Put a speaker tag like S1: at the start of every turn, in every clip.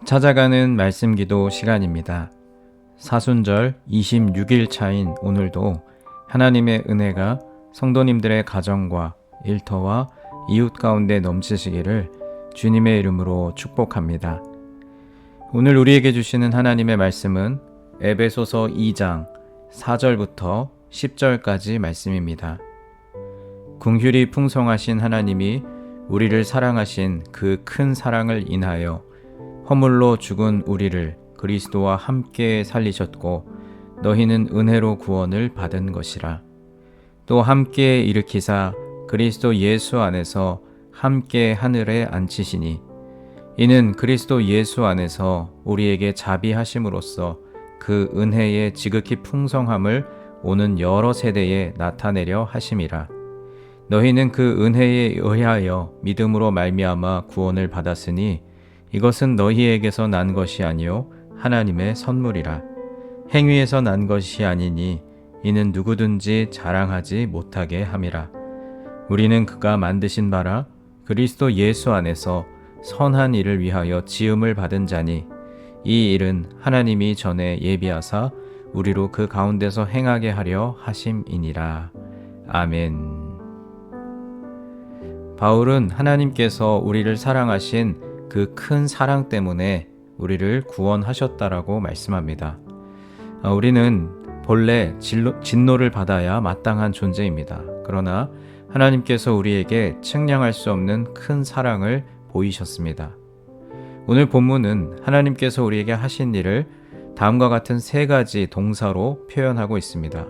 S1: 찾아가는 말씀 기도 시간입니다. 사순절 26일 차인 오늘도 하나님의 은혜가 성도님들의 가정과 일터와 이웃 가운데 넘치시기를 주님의 이름으로 축복합니다. 오늘 우리에게 주시는 하나님의 말씀은 에베소서 2장 4절부터 10절까지 말씀입니다. 긍휼이 풍성하신 하나님이 우리를 사랑하신 그 큰 사랑을 인하여 허물로 죽은 우리를 그리스도와 함께 살리셨고 너희는 은혜로 구원을 받은 것이라. 또 함께 일으키사 그리스도 예수 안에서 함께 하늘에 앉히시니 이는 그리스도 예수 안에서 우리에게 자비하심으로써 그 은혜의 지극히 풍성함을 오는 여러 세대에 나타내려 하심이라. 너희는 그 은혜에 의하여 믿음으로 말미암아 구원을 받았으니 이것은 너희에게서 난 것이 아니요 하나님의 선물이라. 행위에서 난 것이 아니니 이는 누구든지 자랑하지 못하게 함이라. 우리는 그가 만드신 바라 그리스도 예수 안에서 선한 일을 위하여 지음을 받은 자니 이 일은 하나님이 전에 예비하사 우리로 그 가운데서 행하게 하려 하심이니라. 아멘. 바울은 하나님께서 우리를 사랑하신 그 큰 사랑 때문에 우리를 구원하셨다라고 말씀합니다. 우리는 본래 진노를 받아야 마땅한 존재입니다. 그러나 하나님께서 우리에게 측량할 수 없는 큰 사랑을 보이셨습니다. 오늘 본문은 하나님께서 우리에게 하신 일을 다음과 같은 세 가지 동사로 표현하고 있습니다.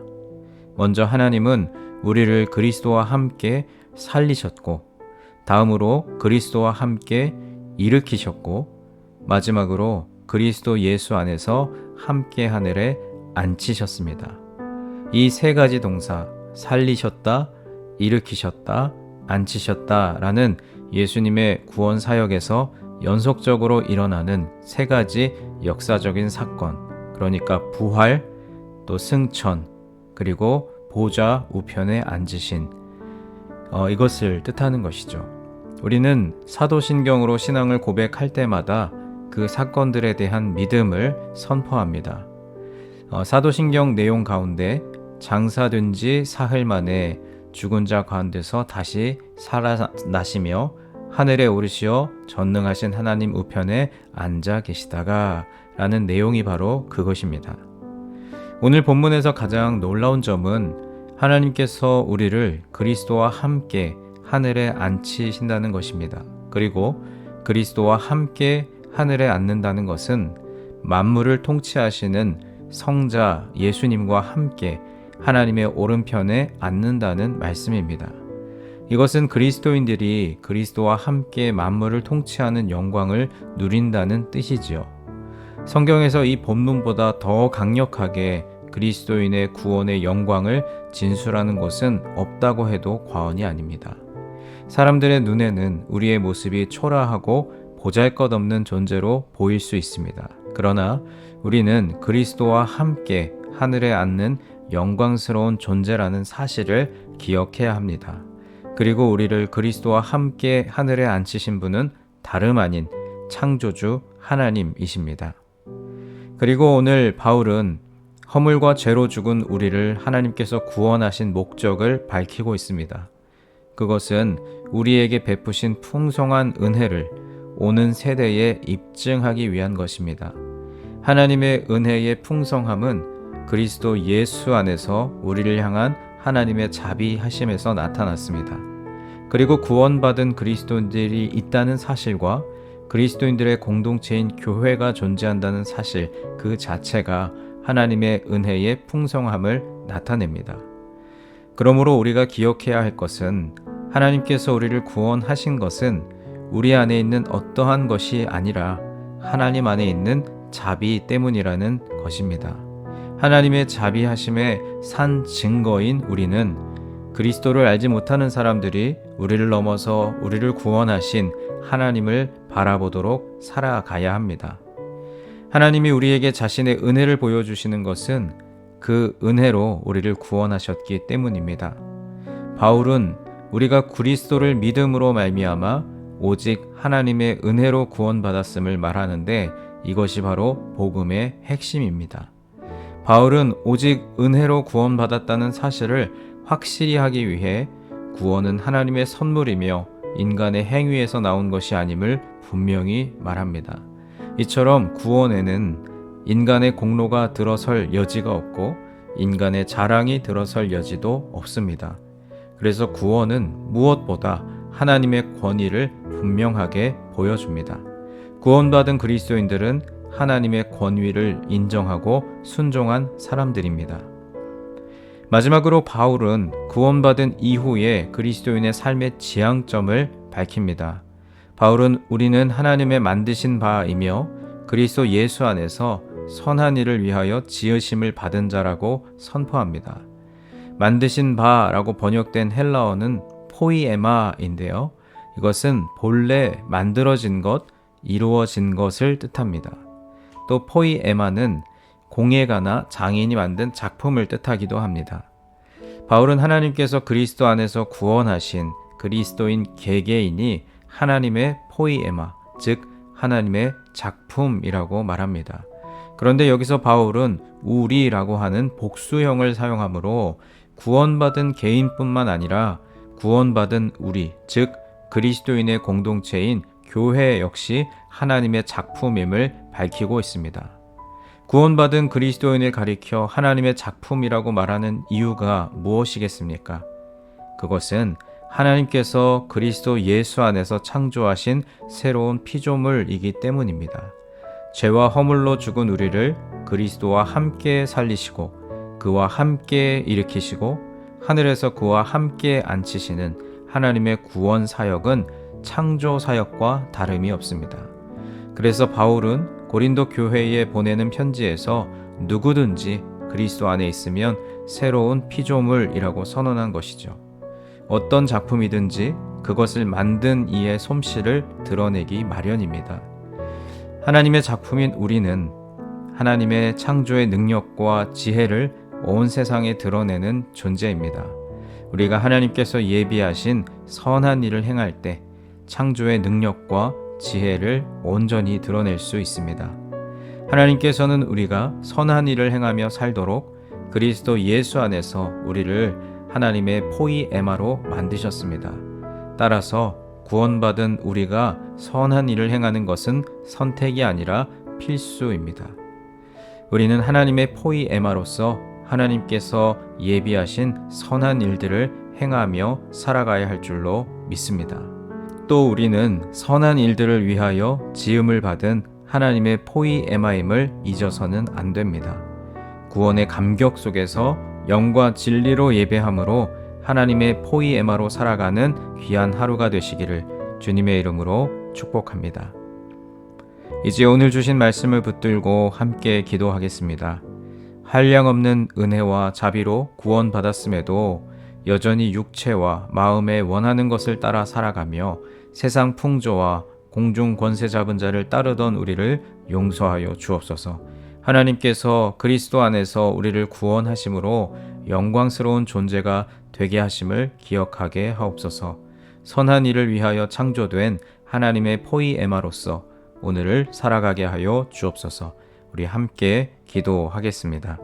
S1: 먼저 하나님은 우리를 그리스도와 함께 살리셨고, 다음으로 그리스도와 함께 일으키셨고, 마지막으로 그리스도 예수 안에서 함께 하늘에 앉히셨습니다. 이 세 가지 동사, 살리셨다, 일으키셨다, 앉히셨다 라는 예수님의 구원 사역에서 연속적으로 일어나는 세 가지 역사적인 사건, 그러니까 부활, 또 승천, 그리고 보좌 우편에 앉으신 이것을 뜻하는 것이죠. 우리는 사도신경으로 신앙을 고백할 때마다 그 사건들에 대한 믿음을 선포합니다. 사도신경 내용 가운데 장사된 지 사흘 만에 죽은 자 가운데서 다시 살아나시며 하늘에 오르시어 전능하신 하나님 우편에 앉아 계시다가 라는 내용이 바로 그것입니다. 오늘 본문에서 가장 놀라운 점은 하나님께서 우리를 그리스도와 함께 하늘에 앉히신다는 것입니다. 그리고 그리스도와 함께 하늘에 앉는다는 것은 만물을 통치하시는 성자 예수님과 함께 하나님의 오른편에 앉는다는 말씀입니다. 이것은 그리스도인들이 그리스도와 함께 만물을 통치하는 영광을 누린다는 뜻이지요. 성경에서 이 본문보다 더 강력하게 그리스도인의 구원의 영광을 진술하는 것은 없다고 해도 과언이 아닙니다. 사람들의 눈에는 우리의 모습이 초라하고 보잘것없는 존재로 보일 수 있습니다. 그러나 우리는 그리스도와 함께 하늘에 앉는 영광스러운 존재라는 사실을 기억해야 합니다. 그리고 우리를 그리스도와 함께 하늘에 앉히신 분은 다름 아닌 창조주 하나님이십니다. 그리고 오늘 바울은 허물과 죄로 죽은 우리를 하나님께서 구원하신 목적을 밝히고 있습니다. 그것은 우리에게 베푸신 풍성한 은혜를 오는 세대에 입증하기 위한 것입니다. 하나님의 은혜의 풍성함은 그리스도 예수 안에서 우리를 향한 하나님의 자비하심에서 나타났습니다. 그리고 구원받은 그리스도인들이 있다는 사실과 그리스도인들의 공동체인 교회가 존재한다는 사실 그 자체가 하나님의 은혜의 풍성함을 나타냅니다. 그러므로 우리가 기억해야 할 것은 하나님께서 우리를 구원하신 것은 우리 안에 있는 어떠한 것이 아니라 하나님 안에 있는 자비 때문이라는 것입니다. 하나님의 자비하심의 산 증거인 우리는 그리스도를 알지 못하는 사람들이 우리를 넘어서 우리를 구원하신 하나님을 바라보도록 살아가야 합니다. 하나님이 우리에게 자신의 은혜를 보여주시는 것은 그 은혜로 우리를 구원하셨기 때문입니다. 바울은 우리가 그리스도를 믿음으로 말미암아 오직 하나님의 은혜로 구원받았음을 말하는데 이것이 바로 복음의 핵심입니다. 바울은 오직 은혜로 구원받았다는 사실을 확실히 하기 위해 구원은 하나님의 선물이며 인간의 행위에서 나온 것이 아님을 분명히 말합니다. 이처럼 구원에는 인간의 공로가 들어설 여지가 없고 인간의 자랑이 들어설 여지도 없습니다. 그래서 구원은 무엇보다 하나님의 권위를 분명하게 보여줍니다. 구원받은 그리스도인들은 하나님의 권위를 인정하고 순종한 사람들입니다. 마지막으로 바울은 구원받은 이후에 그리스도인의 삶의 지향점을 밝힙니다. 바울은 우리는 하나님의 만드신 바이며 그리스도 예수 안에서 선한 일을 위하여 지으심을 받은 자라고 선포합니다. 만드신 바라고 번역된 헬라어는 포이에마인데요. 이것은 본래 만들어진 것, 이루어진 것을 뜻합니다. 또 포이에마는 공예가나 장인이 만든 작품을 뜻하기도 합니다. 바울은 하나님께서 그리스도 안에서 구원하신 그리스도인 개개인이 하나님의 포이에마, 즉 하나님의 작품이라고 말합니다. 그런데 여기서 바울은 우리라고 하는 복수형을 사용하므로 구원받은 개인뿐만 아니라 구원받은 우리, 즉 그리스도인의 공동체인 교회 역시 하나님의 작품임을 밝히고 있습니다. 구원받은 그리스도인을 가리켜 하나님의 작품이라고 말하는 이유가 무엇이겠습니까? 그것은 하나님께서 그리스도 예수 안에서 창조하신 새로운 피조물이기 때문입니다. 죄와 허물로 죽은 우리를 그리스도와 함께 살리시고 그와 함께 일으키시고 하늘에서 그와 함께 앉히시는 하나님의 구원 사역은 창조 사역과 다름이 없습니다. 그래서 바울은 고린도 교회에 보내는 편지에서 누구든지 그리스도 안에 있으면 새로운 피조물이라고 선언한 것이죠. 어떤 작품이든지 그것을 만든 이의 솜씨를 드러내기 마련입니다. 하나님의 작품인 우리는 하나님의 창조의 능력과 지혜를 온 세상에 드러내는 존재입니다. 우리가 하나님께서 예비하신 선한 일을 행할 때 창조의 능력과 지혜를 온전히 드러낼 수 있습니다. 하나님께서는 우리가 선한 일을 행하며 살도록 그리스도 예수 안에서 우리를 하나님의 포이에마로 만드셨습니다. 따라서 구원받은 우리가 선한 일을 행하는 것은 선택이 아니라 필수입니다. 우리는 하나님의 포이에마로서 하나님께서 예비하신 선한 일들을 행하며 살아가야 할 줄로 믿습니다. 또 우리는 선한 일들을 위하여 지음을 받은 하나님의 포이에마임을 잊어서는 안 됩니다. 구원의 감격 속에서 영과 진리로 예배함으로 하나님의 포이에마로 살아가는 귀한 하루가 되시기를 주님의 이름으로 축복합니다. 이제 오늘 주신 말씀을 붙들고 함께 기도하겠습니다. 한량없는 은혜와 자비로 구원받았음에도 여전히 육체와 마음에 원하는 것을 따라 살아가며 세상 풍조와 공중 권세 잡은 자를 따르던 우리를 용서하여 주옵소서. 하나님께서 그리스도 안에서 우리를 구원하심으로 영광스러운 존재가 되게 하심을 기억하게 하옵소서. 선한 일을 위하여 창조된 하나님의 포이에마로서 오늘을 살아가게 하여 주옵소서. 우리 함께 기도하겠습니다.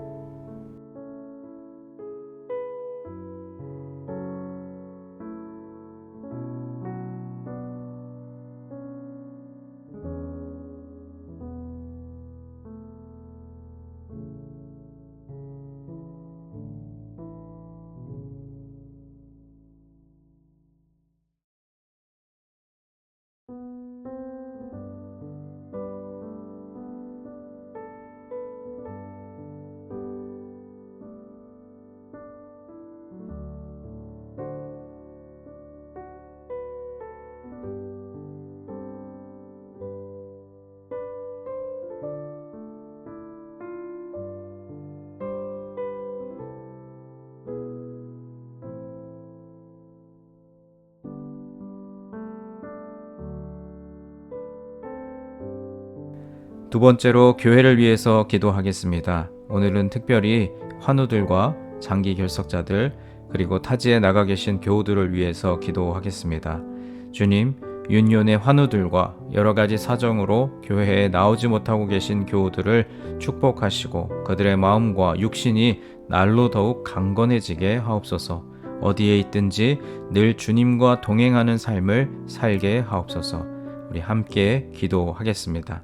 S1: 두 번째로 교회를 위해서 기도하겠습니다. 오늘은 특별히 환우들과 장기 결석자들 그리고 타지에 나가 계신 교우들을 위해서 기도하겠습니다. 주님, 윤년의 환우들과 여러 가지 사정으로 교회에 나오지 못하고 계신 교우들을 축복하시고 그들의 마음과 육신이 날로 더욱 강건해지게 하옵소서. 어디에 있든지 늘 주님과 동행하는 삶을 살게 하옵소서. 우리 함께 기도하겠습니다.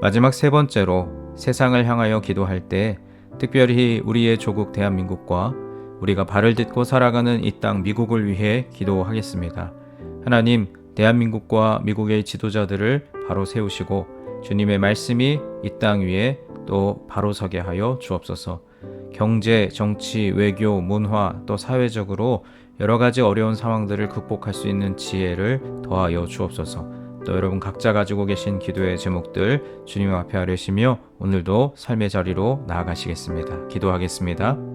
S1: 마지막 세 번째로 세상을 향하여 기도할 때 특별히 우리의 조국 대한민국과 우리가 발을 딛고 살아가는 이 땅 미국을 위해 기도하겠습니다. 하나님, 대한민국과 미국의 지도자들을 바로 세우시고 주님의 말씀이 이 땅 위에 또 바로 서게 하여 주옵소서. 경제, 정치, 외교, 문화 또 사회적으로 여러 가지 어려운 상황들을 극복할 수 있는 지혜를 더하여 주옵소서. 또 여러분 각자 가지고 계신 기도의 제목들 주님 앞에 아뢰시며 오늘도 삶의 자리로 나아가시겠습니다. 기도하겠습니다.